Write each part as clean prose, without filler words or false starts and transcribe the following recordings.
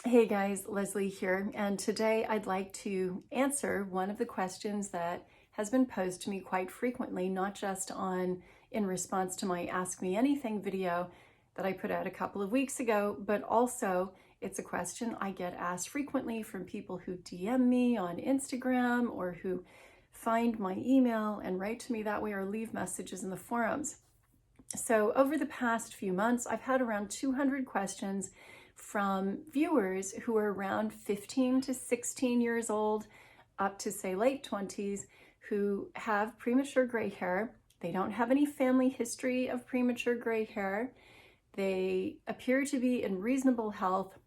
Hey guys, Leslie here, and today I'd like to answer one of the questions that has been posed to me quite frequently, not just in response to my Ask Me Anything video that I put out a couple of weeks ago, but also it's a question I get asked frequently from people who DM me on Instagram or who find my email and write to me that way or leave messages in the forums. So over the past few months, I've had around 200 questions from viewers who are around 15 to 16 years old, up to say late 20s, who have premature gray hair. They don't have any family history of premature gray hair. They appear to be in reasonable health.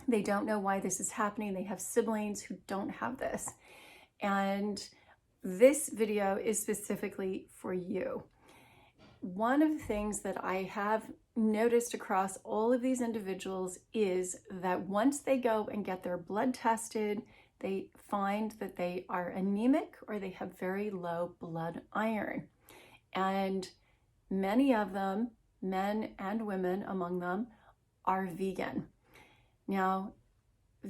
They don't know why this is happening. They have siblings who don't have this. And this video is specifically for you. One of the things that I have noticed across all of these individuals is that once they go and get their blood tested, they find that they are anemic or they have very low blood iron. And many of them, men and women among them, are vegan. Now,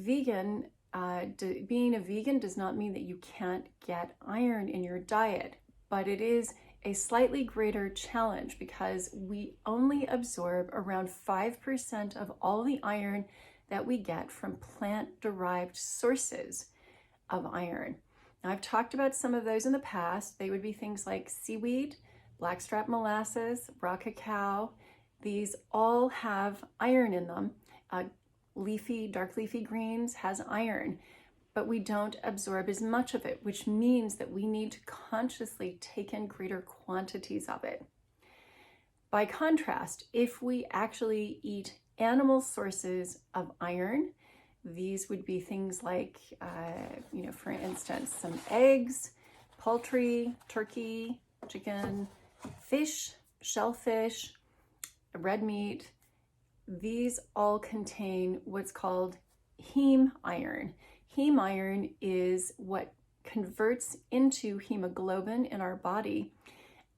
being a vegan does not mean that you can't get iron in your diet, but it is a slightly greater challenge because we only absorb around 5% of all the iron that we get from plant-derived sources of iron. Now, I've talked about some of those in the past. They would be things like seaweed, blackstrap molasses, raw cacao. These all have iron in them. Dark leafy greens has iron, but we don't absorb as much of it, which means that we need to consciously take in greater quantities of it. By contrast, if we actually eat animal sources of iron, these would be things like, for instance, some eggs, poultry, turkey, chicken, fish, shellfish, red meat. These all contain what's called heme iron. Heme iron is what converts into hemoglobin in our body.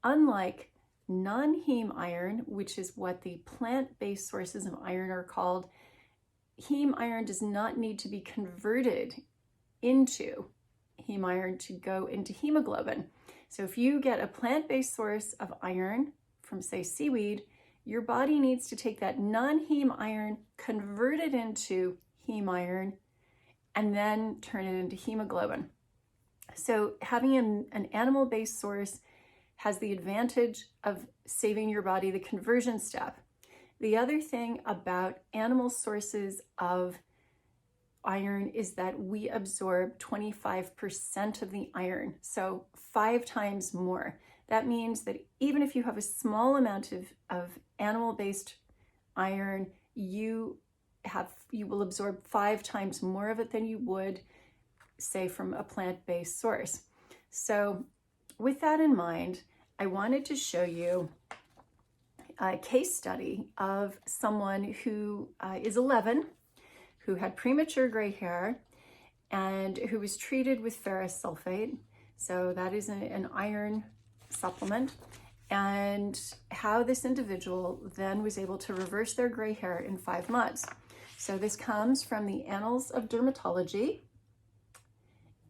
Unlike non-heme iron, which is what the plant-based sources of iron are called, heme iron does not need to be converted into heme iron to go into hemoglobin. So if you get a plant-based source of iron from, say, seaweed, your body needs to take that non-heme iron, convert it into heme iron, and then turn it into hemoglobin. So having an animal-based source has the advantage of saving your body the conversion step. The other thing about animal sources of iron is that we absorb 25% of the iron, so 5 times more. That means that even if you have a small amount of animal-based iron, you will absorb 5 times more of it than you would, say, from a plant-based source. So with that in mind, I wanted to show you a case study of someone who is 11, who had premature gray hair, and who was treated with ferrous sulfate. So that is an iron supplement, and how this individual then was able to reverse their gray hair in 5 months. So this comes from the Annals of Dermatology,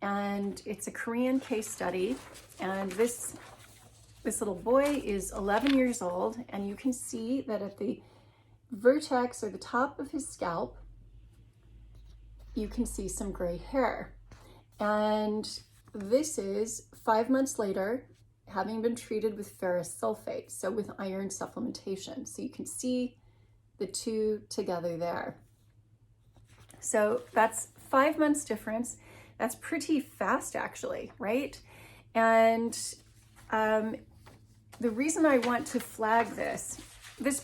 and it's a Korean case study. And this little boy is 11 years old, and you can see that at the vertex or the top of his scalp, you can see some gray hair. And this is 5 months later, having been treated with ferrous sulfate, so with iron supplementation. So you can see the two together there. So that's 5 months difference. That's pretty fast, actually, right? And the reason I want to flag this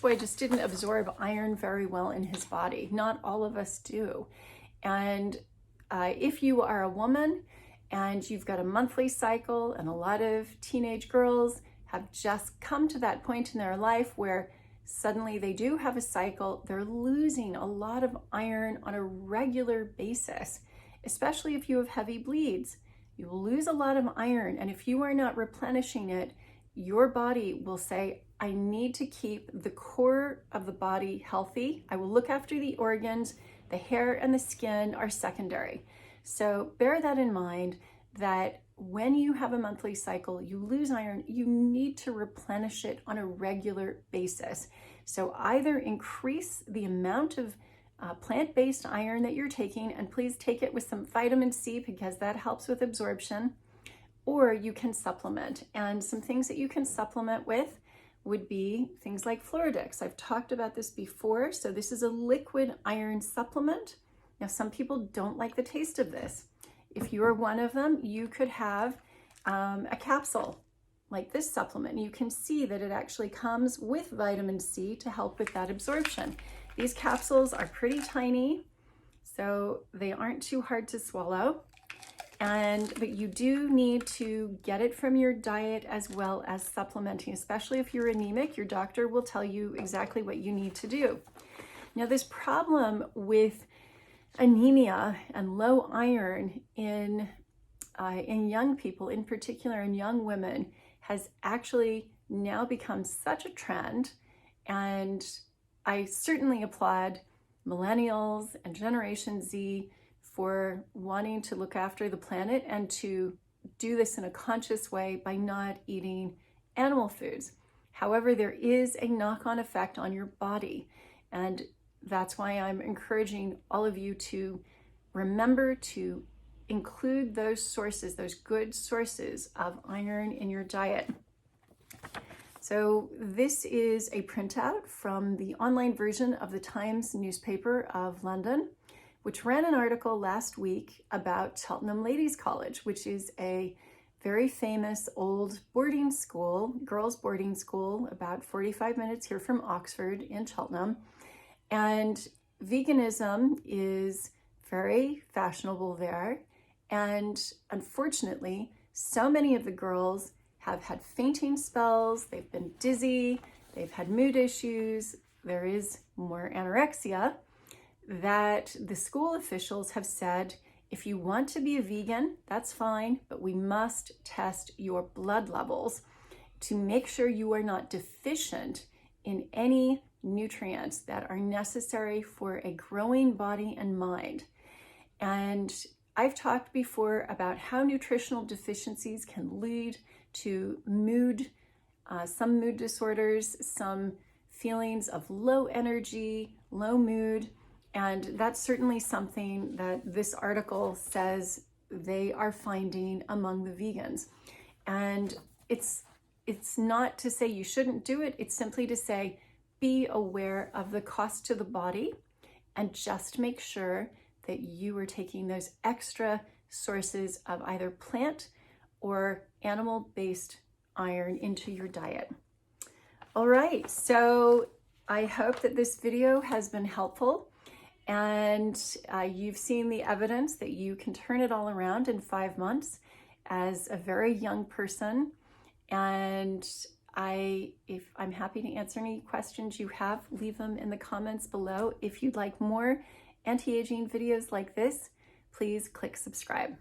boy just didn't absorb iron very well in his body. Not all of us do. And if you are a woman and you've got a monthly cycle, and a lot of teenage girls have just come to that point in their life where suddenly they do have a cycle, they're losing a lot of iron on a regular basis, especially if you have heavy bleeds. You will lose a lot of iron, and if you are not replenishing it, your body will say, I need to keep the core of the body healthy. I will look after the organs, The hair and the skin are secondary. So bear that in mind, that when you have a monthly cycle, you lose iron, you need to replenish it on a regular basis. So either increase the amount of plant-based iron that you're taking, and please take it with some vitamin C because that helps with absorption, or you can supplement. And some things that you can supplement with would be things like Floradix. I've talked about this before. So this is a liquid iron supplement. Now, some people don't like the taste of this. If you are one of them, you could have a capsule like this supplement. You can see that it actually comes with vitamin C to help with that absorption. These capsules are pretty tiny, so they aren't too hard to swallow. But you do need to get it from your diet as well as supplementing, especially if you're anemic. Your doctor will tell you exactly what you need to do. Now, this problem with anemia and low iron in young people, in particular in young women, has actually now become such a trend. And I certainly applaud millennials and Generation Z for wanting to look after the planet and to do this in a conscious way by not eating animal foods. However, there is a knock-on effect on your body, and that's why I'm encouraging all of you to remember to include those sources, those good sources of iron in your diet. So this is a printout from the online version of the Times newspaper of London, which ran an article last week about Cheltenham Ladies College, which is a very famous old boarding school, girls' boarding school, about 45 minutes here from Oxford in Cheltenham. And veganism is very fashionable there. And unfortunately, so many of the girls have had fainting spells, they've been dizzy, they've had mood issues, there is more anorexia, that the school officials have said, if you want to be a vegan, that's fine, but we must test your blood levels to make sure you are not deficient in any nutrients that are necessary for a growing body and mind. And I've talked before about how nutritional deficiencies can lead to mood, some mood disorders, some feelings of low energy, low mood, and that's certainly something that this article says they are finding among the vegans. And it's not to say you shouldn't do it, it's simply to say be aware of the cost to the body and just make sure that you are taking those extra sources of either plant or animal-based iron into your diet. All right, so I hope that this video has been helpful, and you've seen the evidence that you can turn it all around in 5 months as a very young person. And I'm happy to answer any questions you have. Leave them in the comments below. If you'd like more anti-aging videos like this, please click subscribe.